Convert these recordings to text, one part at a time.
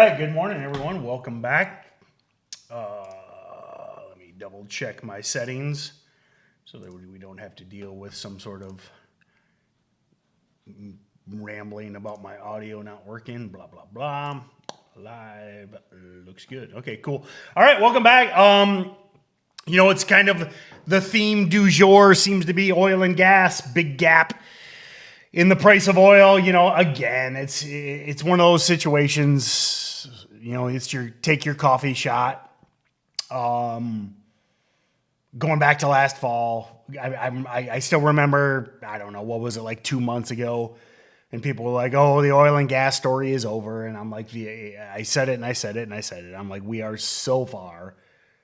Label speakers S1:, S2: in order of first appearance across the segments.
S1: right, good morning, everyone. Welcome back. Let me double check my settings so that we don't have to deal with some sort of rambling about my audio not working, blah, blah, blah. Live looks good. Okay, cool. All right, welcome back. It's kind of the theme du jour seems to be oil and gas, big gap in the price of oil. Again, it's one of those situations, it's your take your coffee shot. Going back to last fall, I still remember, I don't know, what was it, like 2 months ago? And people were like, oh, the oil and gas story is over. And I'm like, I said it and I said it and I said it. I'm like, we are so far.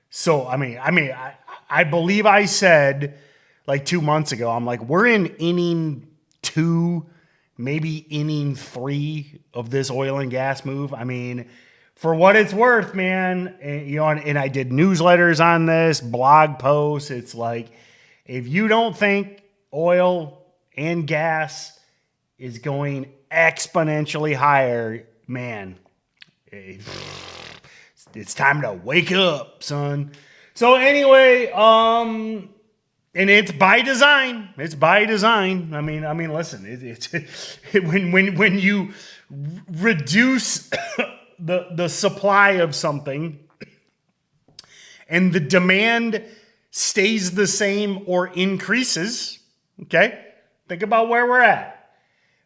S1: So, I believe I said like 2 months ago, I'm like, we're in inning 2, maybe inning 3 of this oil and gas move. I mean, for what it's worth, man, and I did newsletters on this, blog posts. It's like, if you don't think oil and gas is going exponentially higher, man, it's time to wake up, son. So anyway, and it's by design. It's by design. I mean, listen, it's when you reduce the supply of something and the demand stays the same or increases, okay? Think about where we're at.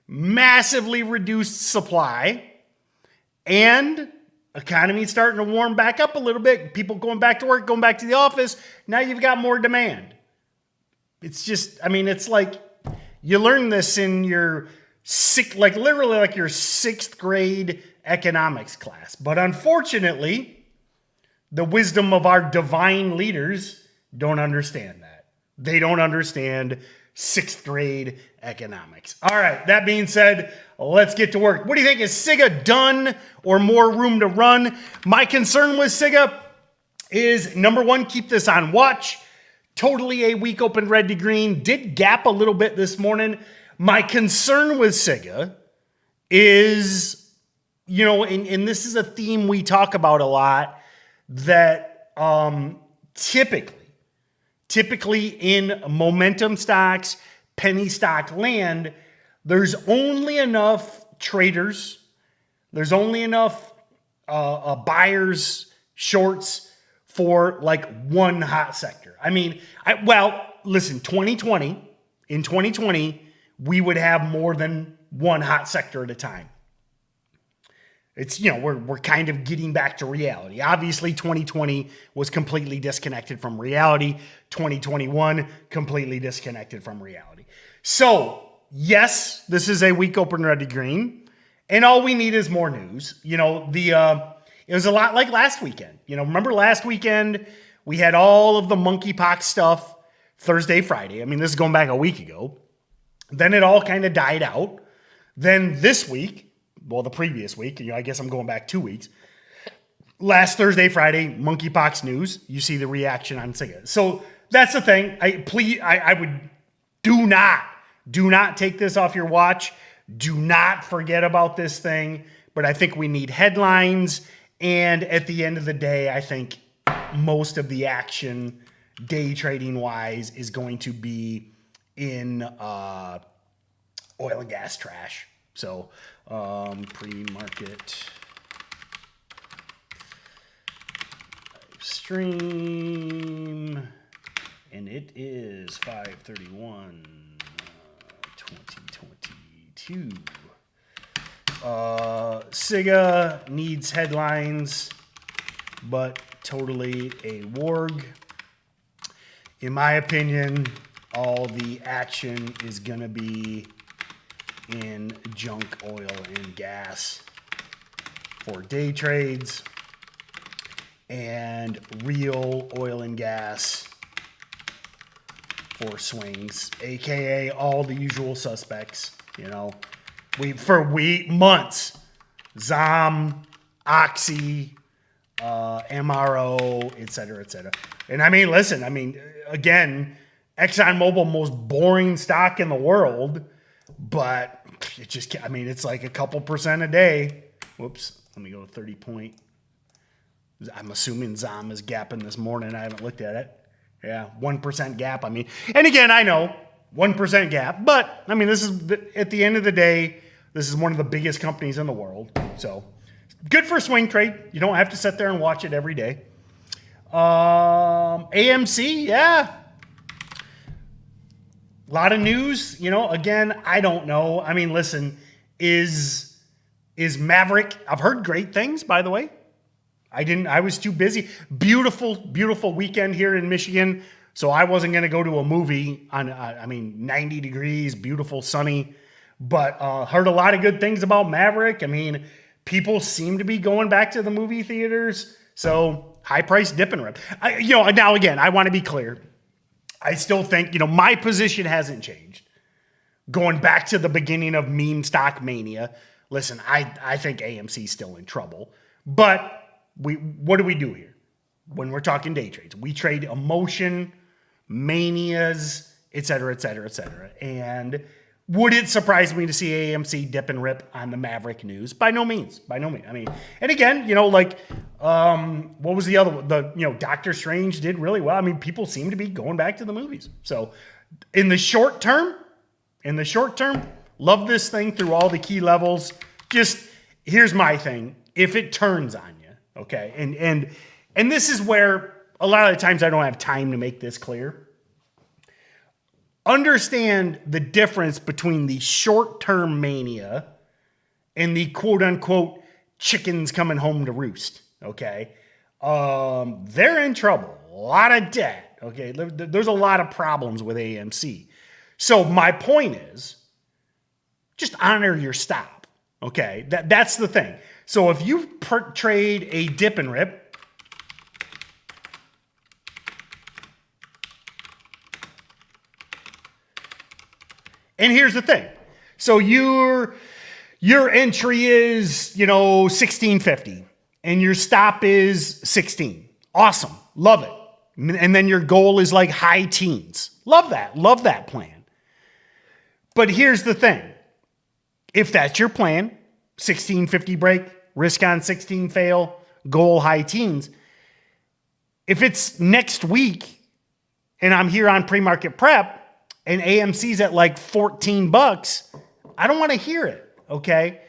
S1: Massively reduced supply and economy starting to warm back up a little bit. People going back to work, going back to the office. Now you've got more demand. It's just, it's like you learn this in your literally like your 6th grade economics class. But unfortunately, the wisdom of our divine leaders don't understand that. They don't understand 6th grade economics. All right, that being said, let's get to work. What do you think? Is SIGA done or more room to run? My concern with SIGA is, number one, keep this on watch. Totally a weak open red to green. Did gap a little bit this morning. My concern with SIGA is, and this is a theme we talk about a lot, that typically in momentum stocks, penny stock land, there's only enough traders, there's only enough buyers, shorts for like one hot sector. Listen, in 2020, we would have more than one hot sector at a time. It's, we're kind of getting back to reality. Obviously, 2020 was completely disconnected from reality. 2021, completely disconnected from reality. So, yes, this is a weak open red to green. And all we need is more news. It was a lot like last weekend. Remember last weekend, we had all of the monkeypox stuff Thursday, Friday. This is going back a week ago. Then it all kind of died out. Then this week, the previous week, I guess I'm going back 2 weeks. Last Thursday, Friday, monkeypox news. You see the reaction on SIGA. So that's the thing. I would do not take this off your watch. Do not forget about this thing. But I think we need headlines. And at the end of the day, I think most of the action, day trading wise, is going to be in oil and gas trash. So pre-market stream, and it is 5/31, 2022. SIGA needs headlines, but totally a warg. In my opinion, all the action is going to be in junk oil and gas for day trades and real oil and gas for swings, aka all the usual suspects. Months, ZOM, Oxy, MRO, et cetera, et cetera. And again, ExxonMobil, most boring stock in the world, but it just, it's like a couple percent a day. Whoops. Let me go 30 point. I'm assuming ZOM is gapping this morning. I haven't looked at it. Yeah, 1% gap. I mean, and again, I know 1% gap, but I mean, this is at the end of the day, this is one of the biggest companies in the world. So good for swing trade. You don't have to sit there and watch it every day. AMC, yeah. A lot of news, you know, again, I don't know. I mean, listen, is Maverick, I've heard great things, by the way. I was too busy. Beautiful, beautiful weekend here in Michigan. So I wasn't going to go to a movie on, 90 degrees, beautiful, sunny, but heard a lot of good things about Maverick. I mean, people seem to be going back to the movie theaters. So high price dip and rip. Now again, I want to be clear. I still think, my position hasn't changed. Going back to the beginning of meme stock mania, listen, I think AMC's still in trouble. But what do we do here? When we're talking day trades, we trade emotion, manias, et cetera, et cetera, et cetera. And would it surprise me to see AMC dip and rip on the Maverick news? By no means. By no means. I mean, and again, what was the other one? Doctor Strange did really well. I mean, people seem to be going back to the movies. So in the short term, love this thing through all the key levels. Just here's my thing. If it turns on you, okay, and this is where a lot of the times I don't have time to make this clear. Understand the difference between the short-term mania and the quote-unquote chickens coming home to roost, okay? They're in trouble. A lot of debt, okay? There's a lot of problems with AMC. So my point is, just honor your stop, okay? That's the thing. So if you trade a dip and rip, and here's the thing. So your entry is, 1650 and your stop is 16. Awesome. Love it. And then your goal is like high teens. Love that. Love that plan. But here's the thing. If that's your plan, 1650 break, risk on 16 fail, goal high teens. If it's next week and I'm here on pre-market prep, and AMC's at like $14, I don't want to hear it, okay?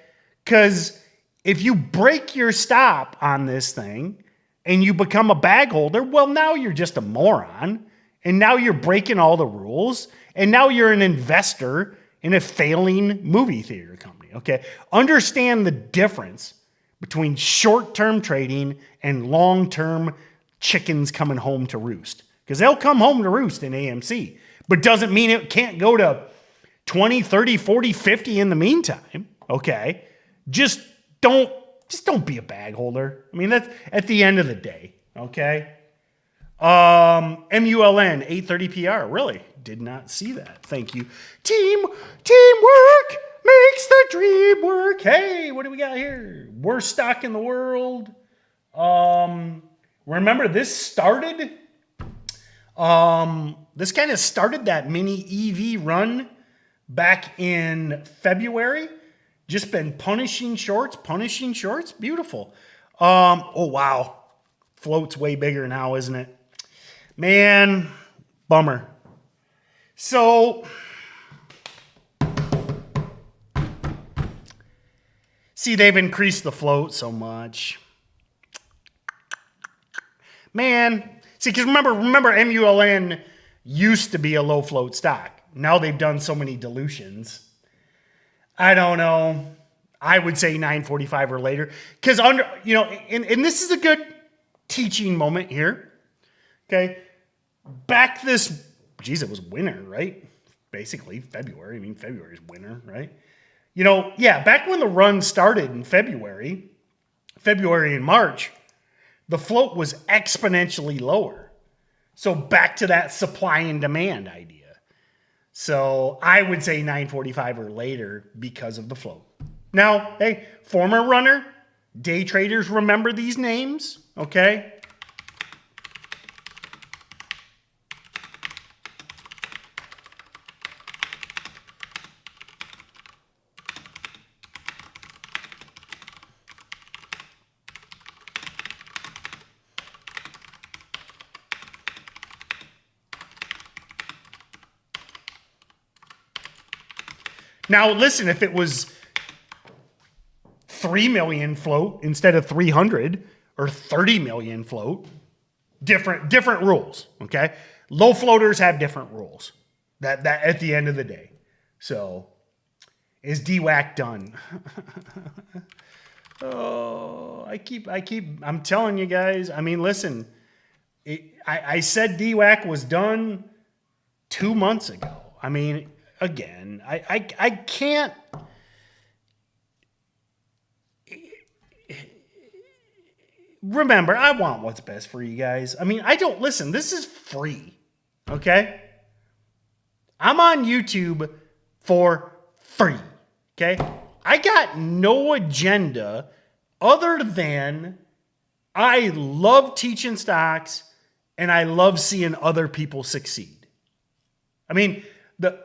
S1: Because if you break your stop on this thing and you become a bag holder, well, now you're just a moron. And now you're breaking all the rules. And now you're an investor in a failing movie theater company, okay? Understand the difference between short-term trading and long-term chickens coming home to roost. Because they'll come home to roost in AMC. But doesn't mean it can't go to 20, 30, 40, 50 in the meantime, okay? Just don't be a bag holder. I mean, that's at the end of the day, okay? MULN, 830 PR. Really? Did not see that. Thank you. Teamwork makes the dream work. Hey, what do we got here? Worst stock in the world. Remember, this started... this kind of started that mini EV run back in February. Just been punishing shorts. Beautiful. Oh, wow. Float's way bigger now, isn't it? Man, bummer. So, see, they've increased the float so much. Man, see, because remember, MULN used to be a low float stock. Now they've done so many dilutions. I don't know. I would say 945 or later. Because and this is a good teaching moment here. Okay. It was winter, right? Basically, February. I mean, February is winter, right? Back when the run started in February and March, the float was exponentially lower. So back to that supply and demand idea. So I would say 945 or later because of the float. Now, hey, former runner, day traders remember these names, okay? Now, listen, if it was 3 million float instead of 300 or 30 million float, different rules, okay? Low floaters have different rules. That at the end of the day. So, is DWAC done? Oh, I'm telling you guys. I mean, listen, I said DWAC was done 2 months ago. I mean, again, I can't. Remember, I want what's best for you guys. I mean, listen, this is free, okay? I'm on YouTube for free, okay? I got no agenda other than I love teaching stocks and I love seeing other people succeed. I mean, that's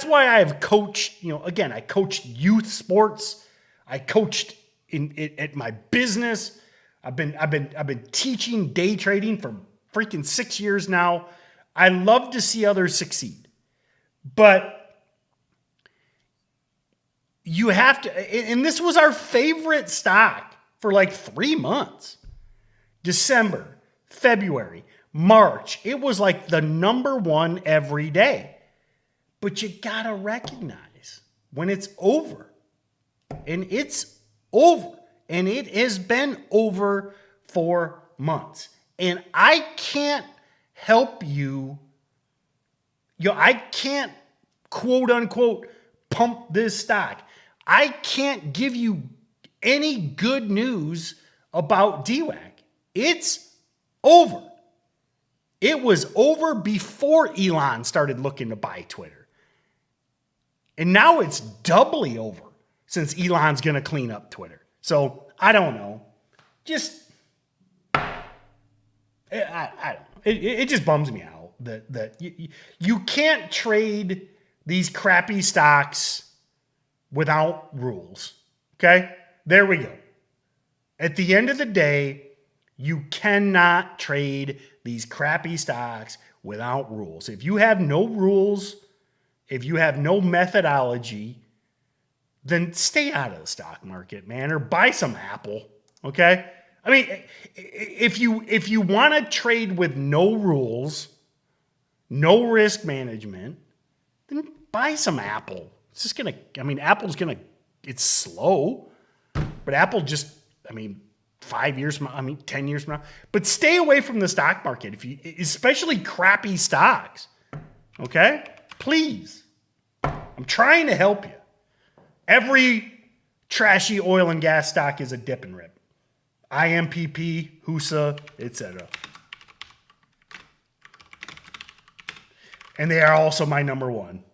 S1: why I've coached, again, I coached youth sports. I coached at my business. I've been teaching day trading for freaking 6 years now. I love to see others succeed. But you have to, and this was our favorite stock for like 3 months. December, February, March. It was like the number one every day. But you gotta recognize when it's over. And it's over. And it has been over for months. And I can't help you. I can't quote unquote pump this stock. I can't give you any good news about DWAC. It's over. It was over before Elon started looking to buy Twitter. And now it's doubly over since Elon's going to clean up Twitter. So I don't know. I don't know. It just bums me out that you can't trade these crappy stocks without rules. Okay? There we go. At the end of the day, you cannot trade these crappy stocks without rules. If you have no rules, if you have no methodology, then stay out of the stock market, man, or buy some Apple. Okay? I mean, if you want to trade with no rules, no risk management, then buy some Apple. It's just Apple's it's slow, but Apple 5 years from 10 years from now. But stay away from the stock market, especially crappy stocks. Okay? Please. I'm trying to help you. Every trashy oil and gas stock is a dip and rip. IMPP, HUSA, etc. And they are also my number one.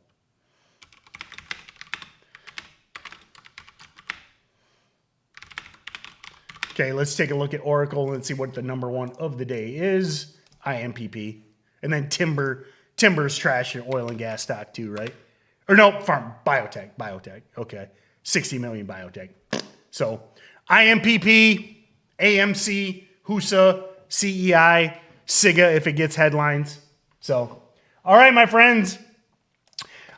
S1: Okay, let's take a look at Oracle and see what the number one of the day is. IMPP. And then Timber's trash and oil and gas stock too, right? Or no, biotech. Okay. 60 million biotech. So IMPP, AMC, HUSA, CEI, SIGA if it gets headlines. So, all right, my friends.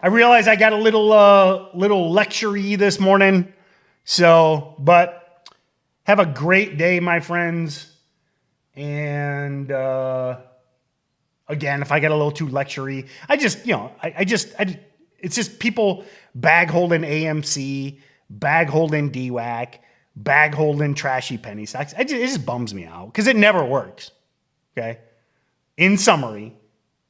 S1: I realize I got a little lecture-y this morning. So, but have a great day, my friends. And again, if I get a little too lecture-y, it's just people bag holding AMC, bag holding DWAC, bag holding trashy penny stocks. It just bums me out because it never works. Okay. In summary,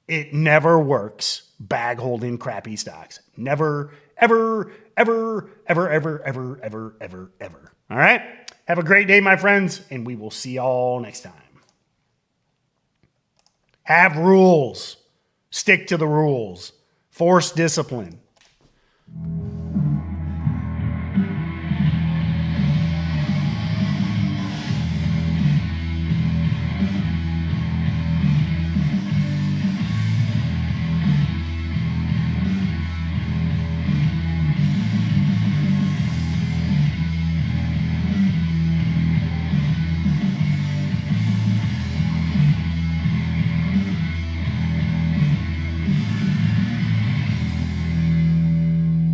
S1: it never works. Bag holding crappy stocks. Never, ever, ever, ever, ever, ever, ever, ever, ever. All right. Have a great day, my friends, and we will see y'all next time. Have rules. Stick to the rules. Force discipline.